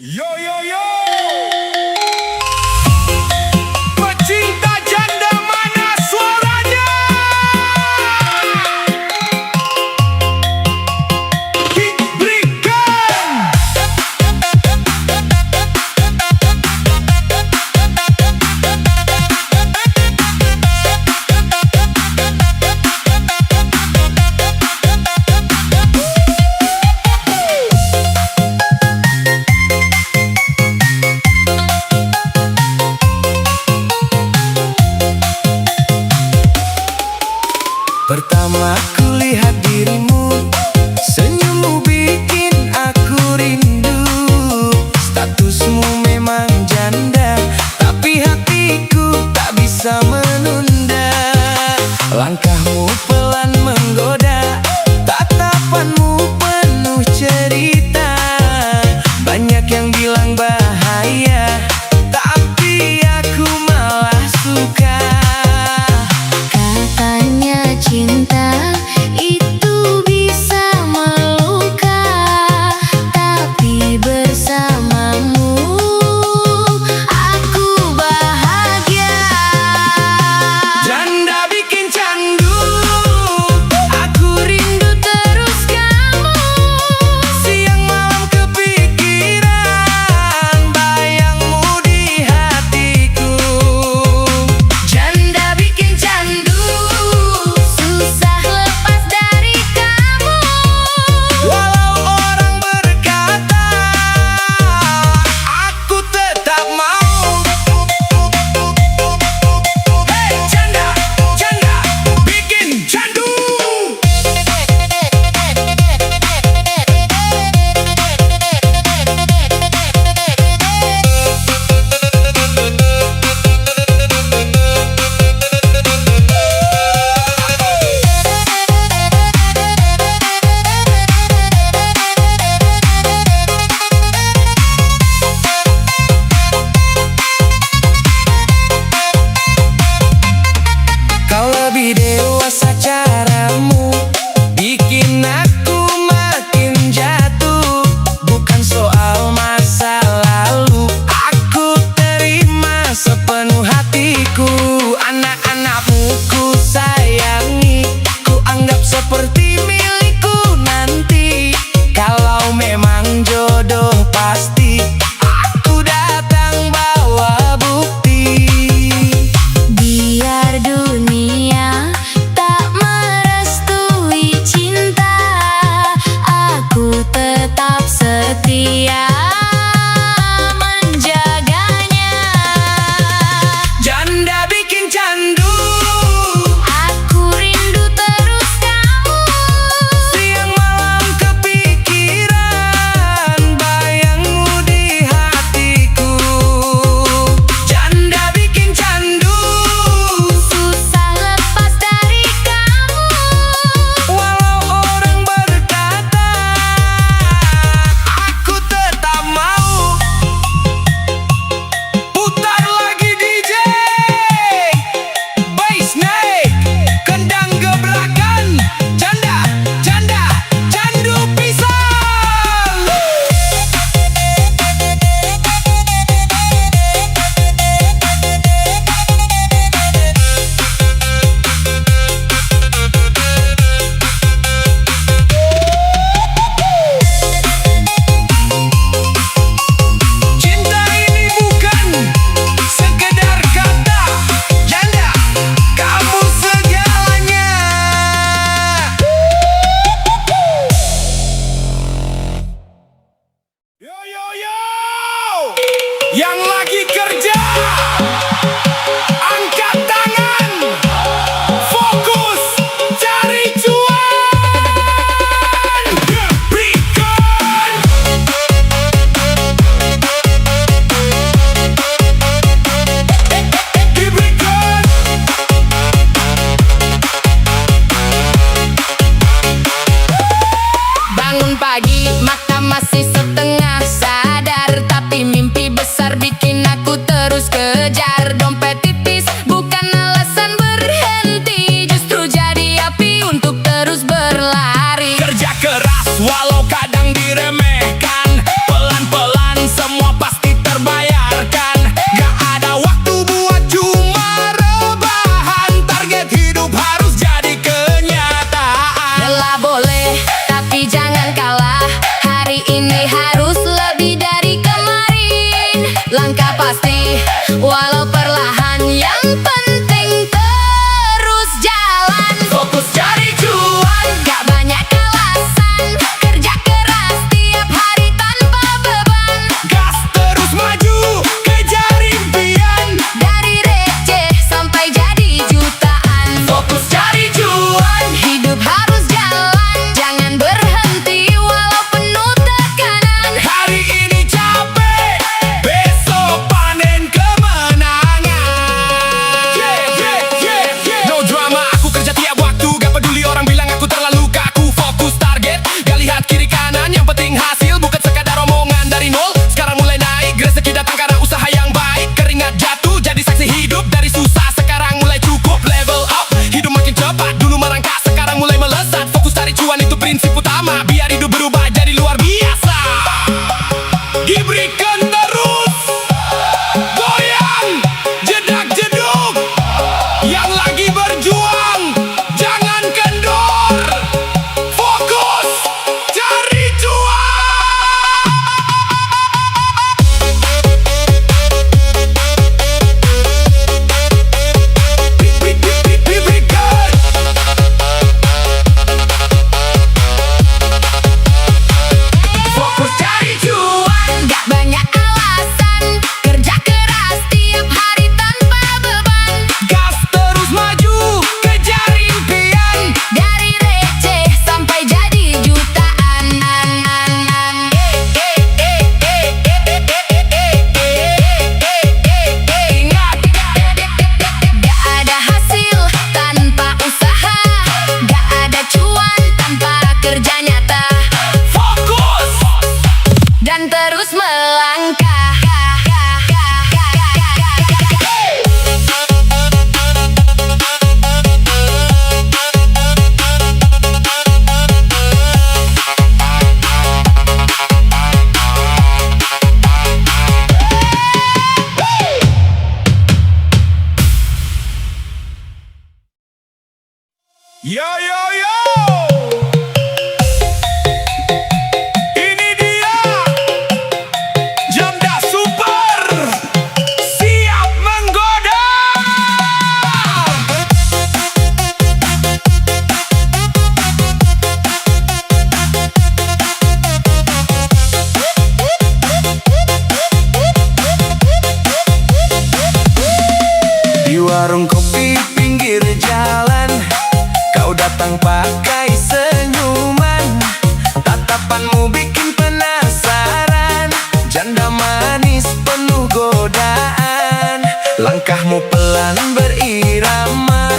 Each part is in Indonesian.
Yo yo yo, pecinta janda mana suaranya? Hit berikan. Pertama ku lihat dirimu, senyummu bikin aku rindu. Statusmu memang janda, tapi hatiku tak bisa menunda. Langkahmu pelan menggoda, tatapanmu penuh cerita. Banyak yang bilang bahaya, tapi aku malah suka. Cinta itu bisa meluka, tapi bersamamu aku bahagia. Janda bikin candu, Aku rindu terus kamu. siang malam kepikiran, bayangmu di hatiku. Janda bikin candu, susah lepas dari kamu. Walau orang berkata, aku tetap mau. Hey janda, janda bikin candu. Kau lebih dewasa, caramu bikin aku makin jatuh. Bukan soal masa lalu, aku terima sepenuh hatiku. Anak-anakmu ku sayangi, ku anggap seperti milikku nanti. Kalau memang jodoh pasti, aku datang bawa bukti. Biar dunia tak merestui cinta, aku tetap setia menjaganya. Janda bikin candu, Aku rindu terus kamu. siang malam kepikiran, bayangmu di hatiku. Janda bikin candu, Susah lepas dari kamu. walau orang berkata, aku tetap mau. Putar lagi DJ, bass naik, kendang gebrakan. Janda, janda, candu pisang. Cinta ini bukan sekedar kata. Janda, kamu segalanya. Yo yo yo, yang lagi kerja, angkat tangan, fokus, cari cuan. Berikan. Diberikan. Bangun pagi, mata masih setengah sadar, tapi mimpi besar bikin aku Diberikan terus goyang, jedak jeduk. Yang lagi berjuang jangan kendor, fokus cari cuan. Diberikan fokus cari cuan. Gak banyak alasan, kerja keras tiap hari tanpa beban. Gas terus maju, kejar impian. Dari receh sampai jadi jutaan. Ingat, Gak ada hasil tanpa usaha, gak ada cuan tanpa kerja nyata, fokus. dan terus melangkah. Yo yo yo, ini dia Janda Super siap menggoda. Di warung kopi pinggir jalan, kau datang pakai senyuman. Tatapanmu bikin penasaran, janda manis penuh godaan. Langkahmu pelan berirama,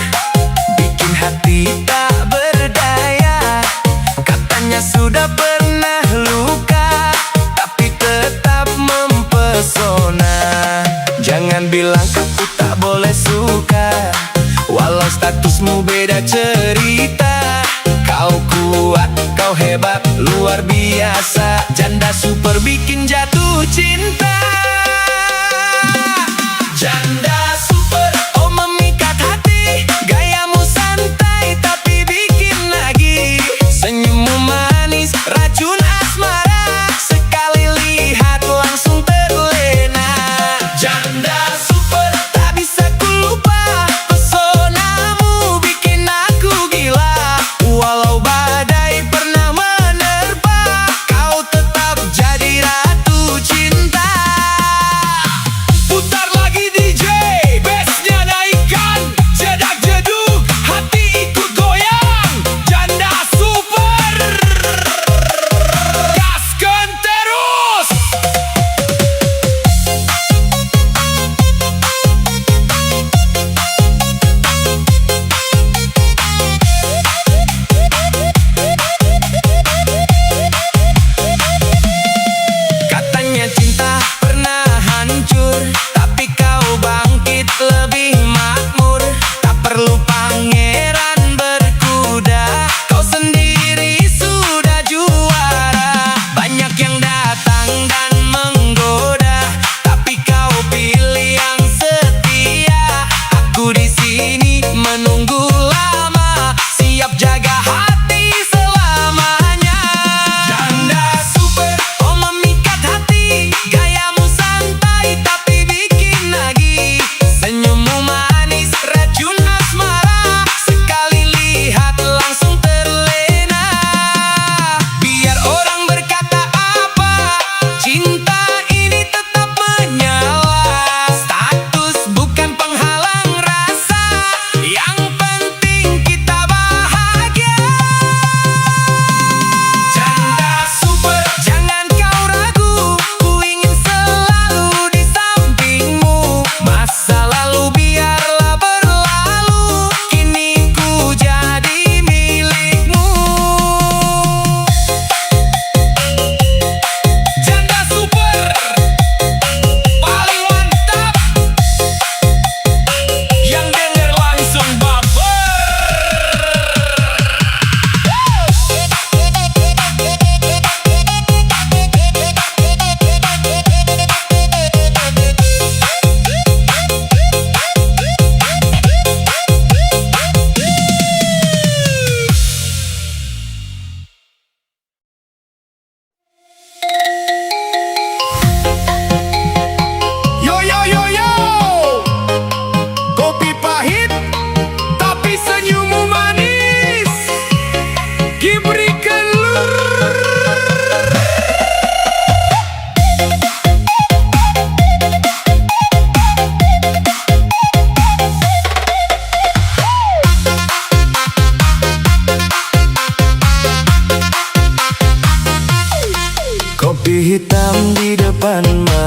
bikin hati tak berdaya. Katanya sudah pernah luka, tapi tetap mempesona. Jangan bilang kamu tak boleh suka, walau statusmu beda cerita. Kau kuat, kau hebat, luar biasa. Janda super bikin jatuh cinta. Janda super, oh memikat hati. Gayamu santai tapi bikin nagih. Senyummu manis, racun asmara. Sekali lihat langsung terlena. Janda super, tak bisa kulupa. Pesonamu bikin aku gila. Walau badai pernah menerpa, kau tetap jadi ratu cinta.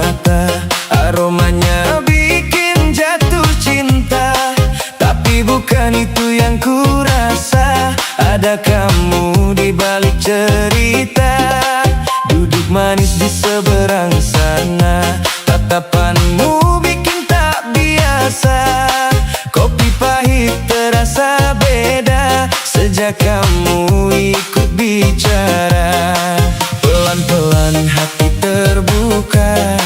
mata, aromanya bikin jatuh cinta. Tapi bukan itu yang ku rasa, ada kamu di balik cerita. Duduk manis di seberang sana, tatapanmu bikin tak biasa. Kopi pahit terasa beda sejak kamu ikut bicara. Pelan-pelan hati terbuka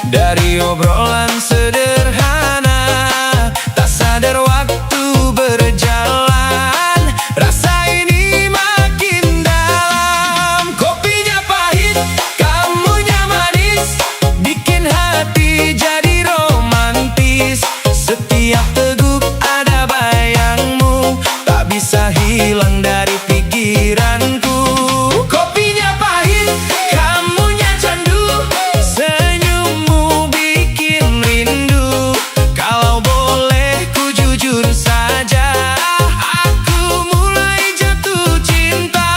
dari obrolan sederhana. Tak sadar waktu berjalan, rasa ini makin dalam. Kopinya pahit, kamunya manis, bikin hati jadi romantis. Setiap teguk ada bayangmu, tak bisa hilang dari pikiranku. Kopinya pahit, kamunya candu, senyummu bikin rindu. Kalau boleh ku jujur saja, aku mulai jatuh cinta.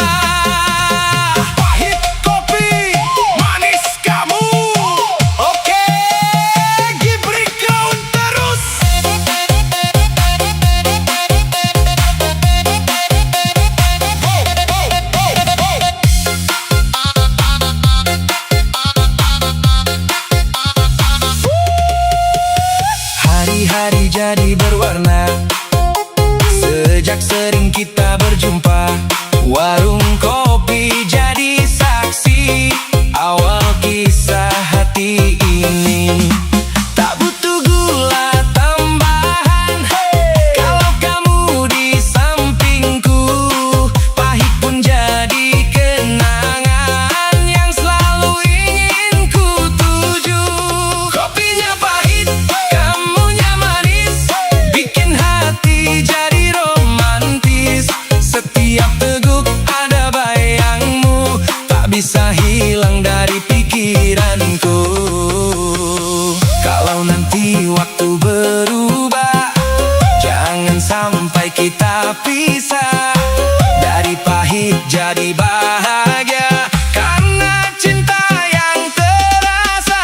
Pahit kopi, manis kamu. Oke, give recount terus. Hari-hari jadi berwarna sejak sering kita berjumpa. Warung kopi jadi saksi awal kisah hati ini. Tak butuh gula tambahan kalau kamu di sampingku. Pahit pun jadi kenangan yang selalu ingin ku tuju. Kopinya pahit, kamunya manis, bikin hati jadi romantis. Setiap teguk ada bayangmu, tak bisa hilang dari pikiranku. Kalau nanti waktu berubah, jangan sampai kita pisah. Dari pahit jadi bahagia, karena cinta yang terasa.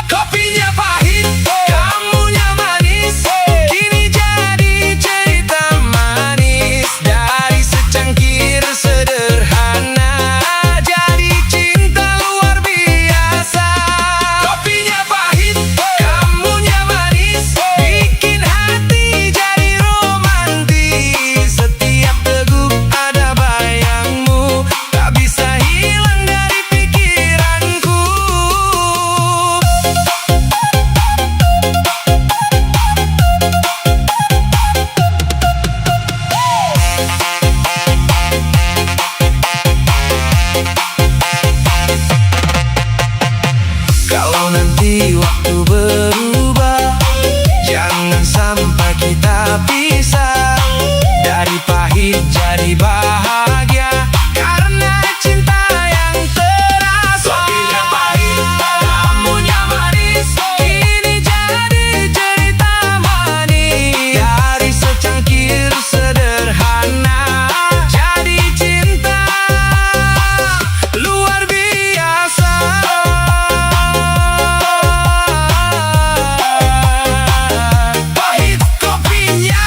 Kopinya pahit, kamunya manis, kini jadi cerita manis. Dari secangkir sederhana, jadi cinta luar biasa. Kopinya pahit, kamunya manis, bikin hati jadi romantis. Setiap teguk ada bayangmu, tak bisa hilang dari pikiranku. Kalau nanti waktu berubah, jangan sampai kita pisah. Dari pahit jadi bahagia, karena cinta yang terasa. Kopinya pahit, kamunya manis, kini jadi cerita manis. Dari secangkir sederhana, jadi cinta luar biasa. Pahit kopinya.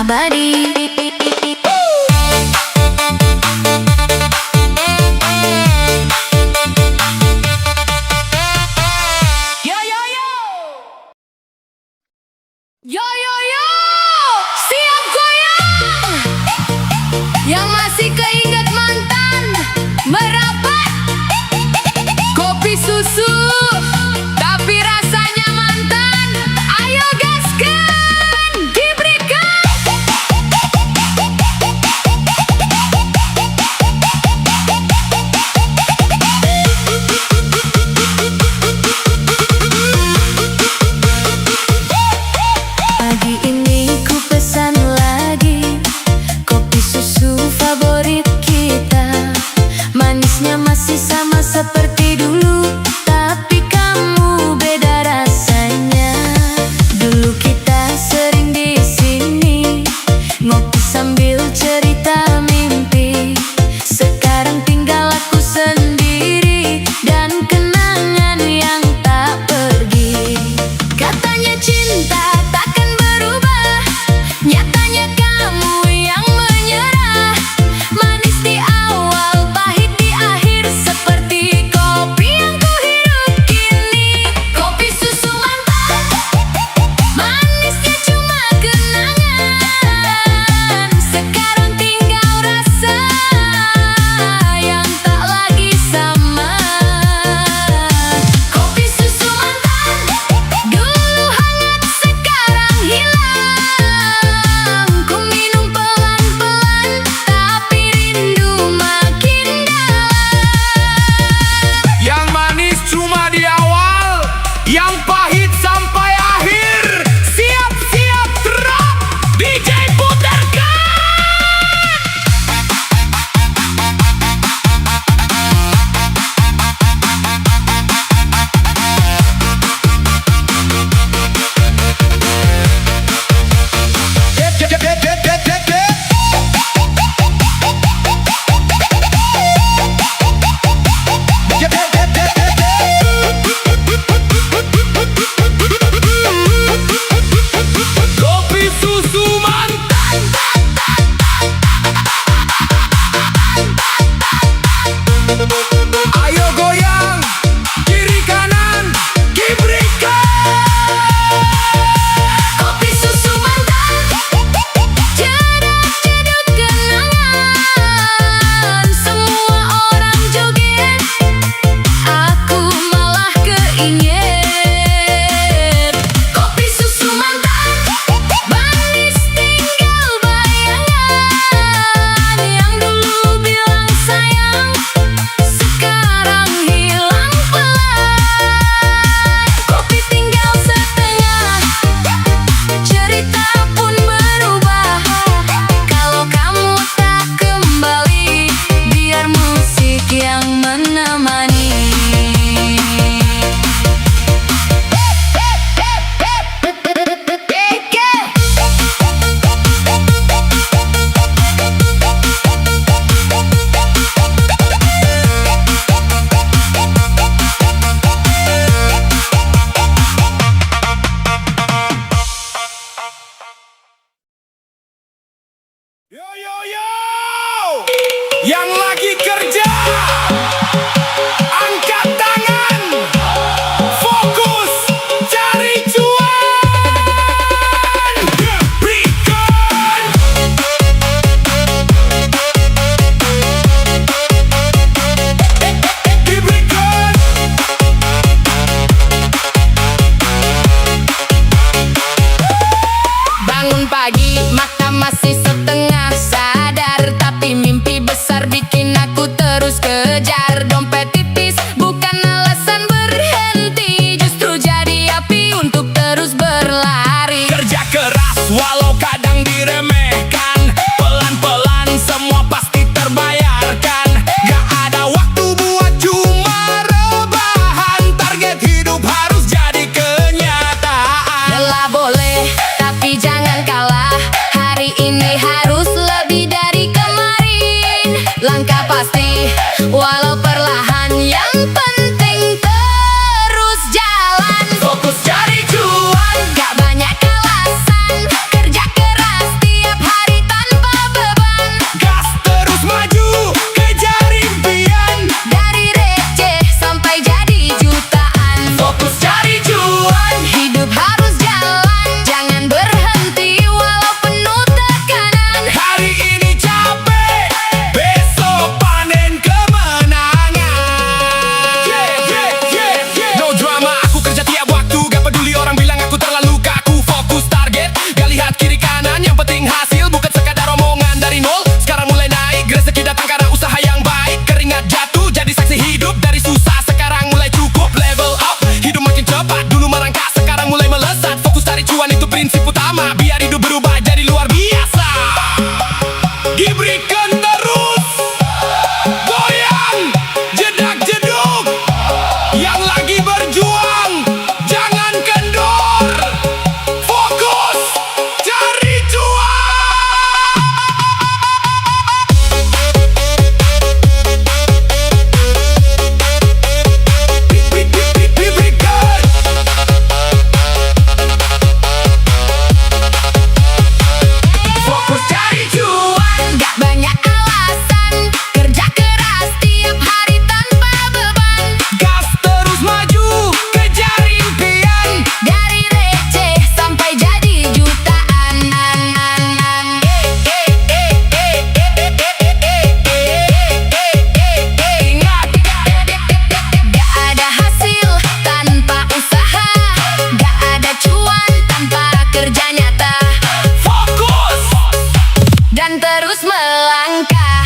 abadi. Yo yo yo. Yo yo yo, siap goyang. Yang masih keinget mantan merapat. Kopi susu tapi rasanya mantan. Ayo gaskan, diberikan. Pagi ini ku pesan lagi kopi susu favorit kita. Manisnya masih sama seperti dulu, tapi kamu beda rasanya. Dulu kita sering di sini ngopi sambil cerita mimpi. Sekarang tinggal aku sendiri dan kenangan yang tak pergi. Katanya cinta takkan berubah, nyatanya kamu yang menyerah. Manis di awal, pahit di akhir, seperti kopi yang ku hidup kini. Kopi susu mantan, manisnya cuma kenangan. Sekarang tinggal rasa yang tak lagi sama. Kopi susu mantan, dulu hangat sekarang hilang. Ku minum pelan-pelan, tapi rindu makin dalam. Yang manis cuma di awal, yang pahit sampai akhir. Siap-siap drop, DJ putarkan. Kopi susu mantan. Ayo goyang, kiri kanan, diberikan. Kopi susu mantan, cedak-cedut kenangan. Semua orang joget, aku malah keinget. Kopi susu mantan, manis tinggal bayangan. Yang dulu bilang sayang, sekarang hilang pelan. Kopi tinggal setengah, cerita pun berubah. Kalau kamu tak kembali, biar musik yang menemani. Yo yo yo. Yang lagi kerja, angkat tangan. Fokus cari cuan. Diberikan. Diberikan. Bangun pagi, mata masih setengah sadar, tapi mimpi besar bikin aku terus kejar. Dompet tipis bukan alasan berhenti, justru jadi api untuk terus berlari. Kerja keras walau kadang diremehkan, pelan-pelan semua pasti terbayarkan. Gak ada waktu buat cuma rebahan, target hidup harus jadi kenyataan. Lelah boleh, tapi jangan kalah. Hari ini harus lebih dari kemarin. Langkah pasti, walau perlahan, yang penting terus jalan. Fokus cari cuan. Gak banyak alasan, kerja keras tiap prinsip utama biar hidup berubah jadi luar biasa. Diberikan terus, goyang, jedak jeduk. Yang lagi berjuang, jangan kendor. Fokus, cari cuan. Diberikan. Fokus cari cuan. Gak banyak alasan, kerja keras tiap hari tanpa beban. Gas terus maju, kejar impian. Dari receh sampai jadi jutaan. Ingat, Gak ada hasil tanpa usaha, gak ada cuan tanpa kerja nyata, fokus. dan terus melangkah.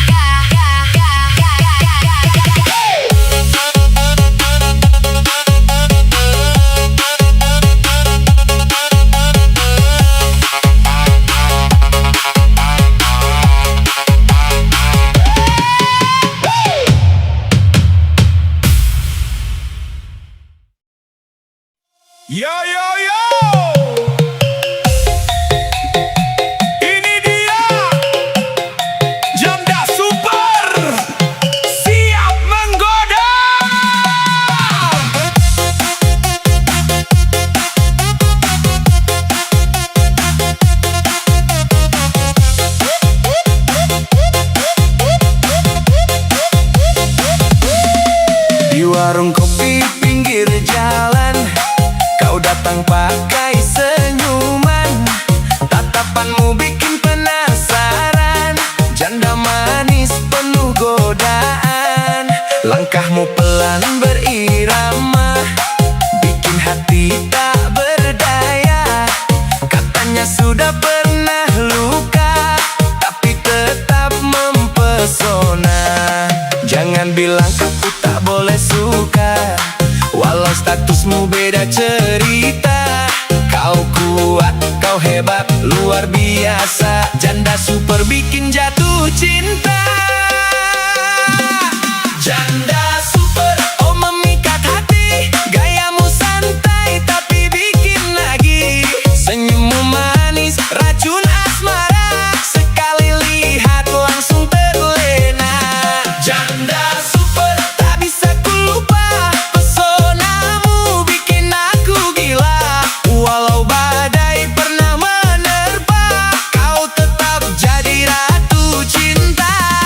Yo yo yo. Ini dia Jamda Super, siap menggoda. Di warung kopi pinggir jalan, kau datang pakai senyuman. Tatapanmu bikin penasaran, janda manis penuh godaan. Langkahmu pelan berirama, bikin hati tak berdaya. Katanya sudah pernah luka, tapi tetap mempesona. Jangan bilang kamu tak boleh suka, walau statusmu beda cerita. Kau kuat, kau hebat, luar biasa. Janda super bikin jatuh cinta. Janda super, oh memikat hati. Gayamu santai tapi bikin lagi. Senyummu manis, racun asmara. Sekali lihat langsung terlena. Janda super, tak bisa ku lupa. Pesonamu bikin aku gila. Walau badai pernah menerpa, kau tetap jadi ratu cinta.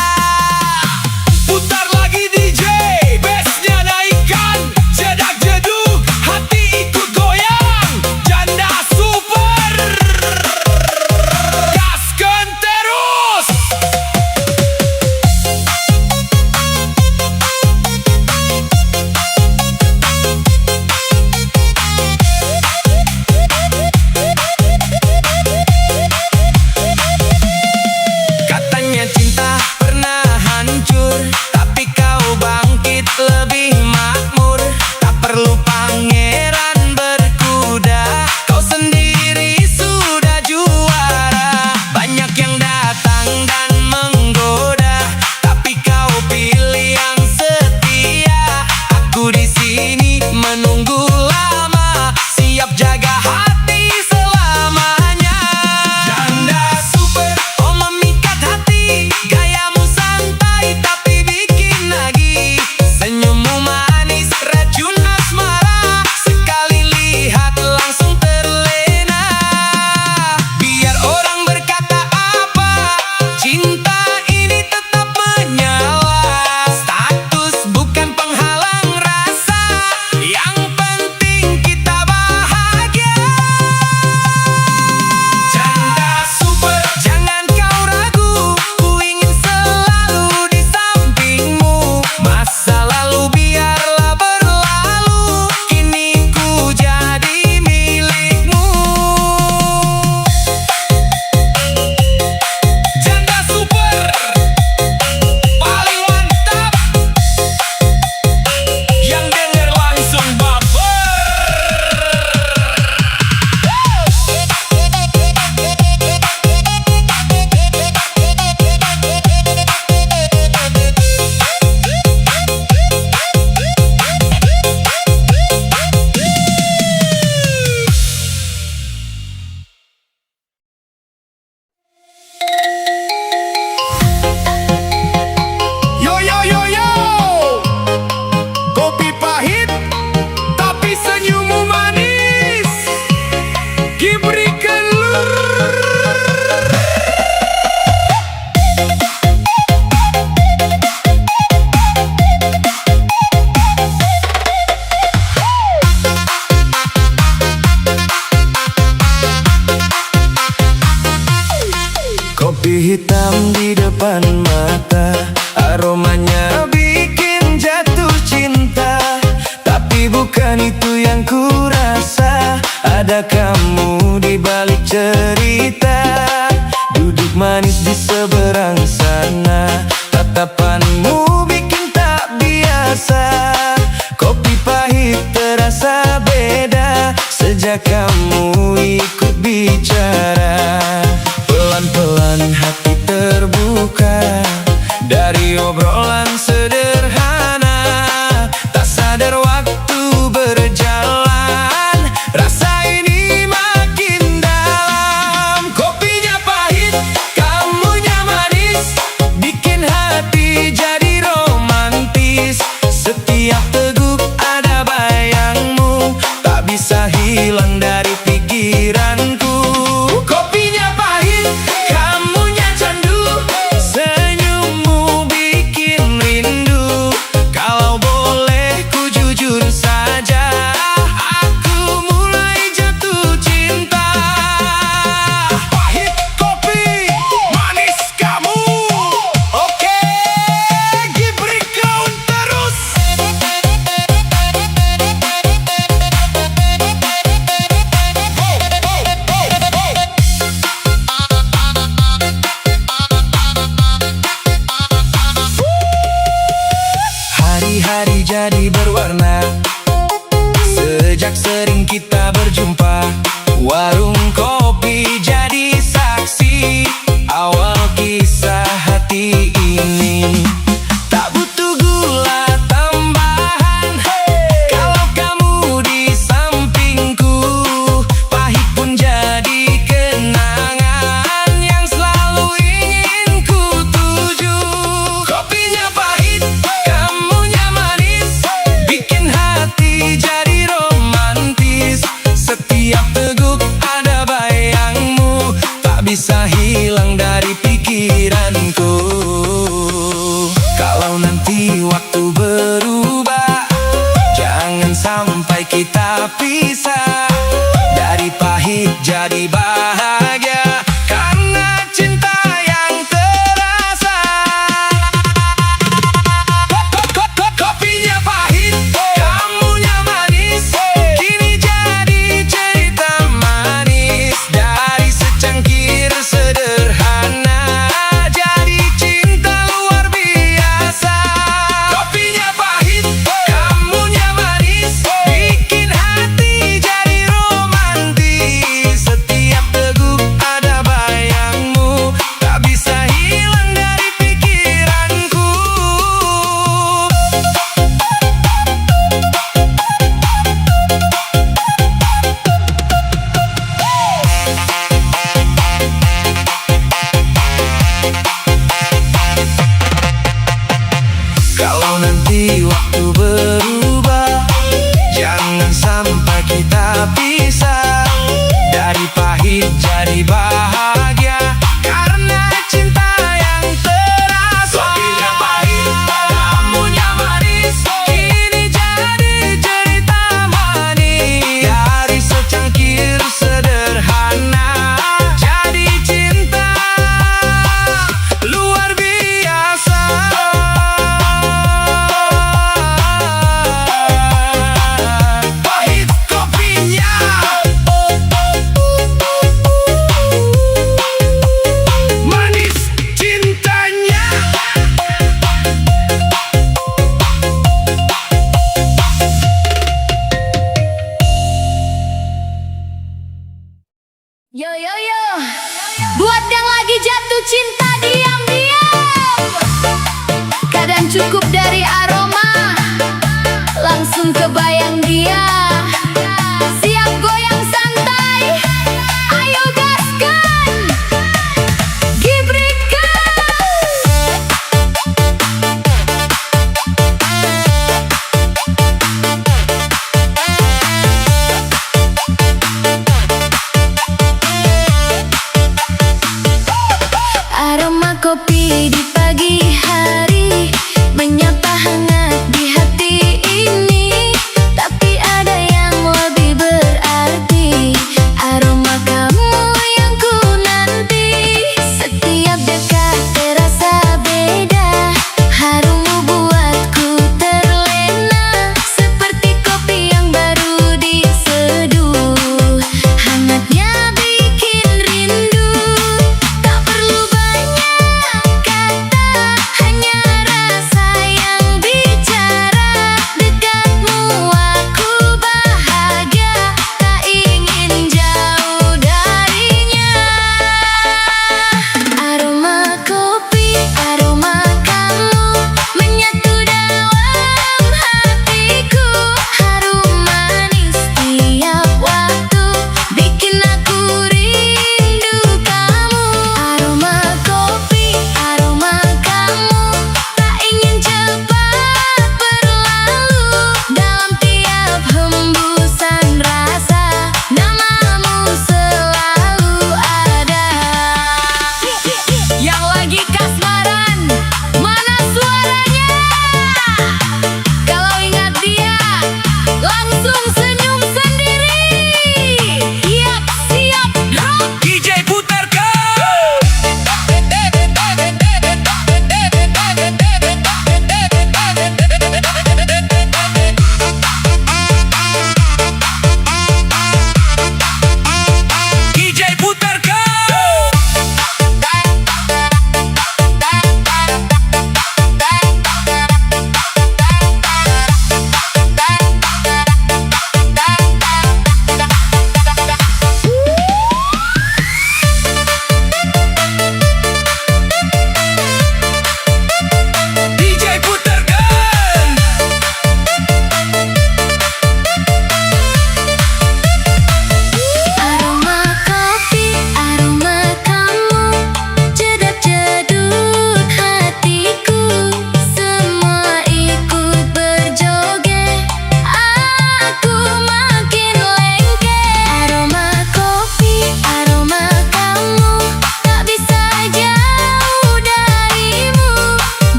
hitam di depan mata, aromanya bikin jatuh cinta. Tapi bukan itu yang ku rasa, ada kamu di balik cerita. Duduk manis di seberang sana, tatapanmu bikin tak biasa. Kopi pahit terasa beda sejak kamu ikut bicara. Pelan-pelan hati terbuka dari obrolan sederhana. Tak sadar waktu berjalan, rasa ini makin dalam. Kopinya pahit, kamunya manis, bikin hati jadi romantis. Setiap teguk ada bayangmu, tak bisa hilang dari pikiranku. Kopinya pahit, kamunya candu, senyummu bikin rindu. Kalau boleh ku jujur saja, aku mulai jatuh cinta. Pahit kopi, manis kamu. Oke, give breakdown terus. Hari-hari jadi berwarna sejak sering kita berjumpa. Warung kopi jadi saksi awal kisah hati ini. Tak butuh gula tambahan kalau kamu di sampingku. Pahit pun jadi kenangan yang selalu ingin ku tuju. Kopinya pahit, kamunya manis, bikin hati jadi romantis. Setiap teguk ada bayangmu, tak bisa hilang dari pikiranku. Kalau nanti waktu berubah, jangan sampai kita pisah. Dari pahit jadi bahagia, karena cinta yang terasa. Kopinya pahit, kamunya manis, kini jadi cerita manis. Dari secangkir sederhana, jadi cinta luar biasa. Kopinya pahit, kamunya manis, bikin hati jadi romantis. Setiap teguk ada bayangmu, tak bisa hilang dari pikiranku. Kalau nanti waktu berubah, jangan sampai kita pisah. Dari pahit jadi bahagia, karena cinta yang terasa. Kopinya pahit, kamunya manis, kini jadi cerita manis. Dari secangkir sederhana, jadi cinta luar biasa. Pahit kopinya, manis cintanya. Yo yo yo, buat yang lagi jatuh cinta diam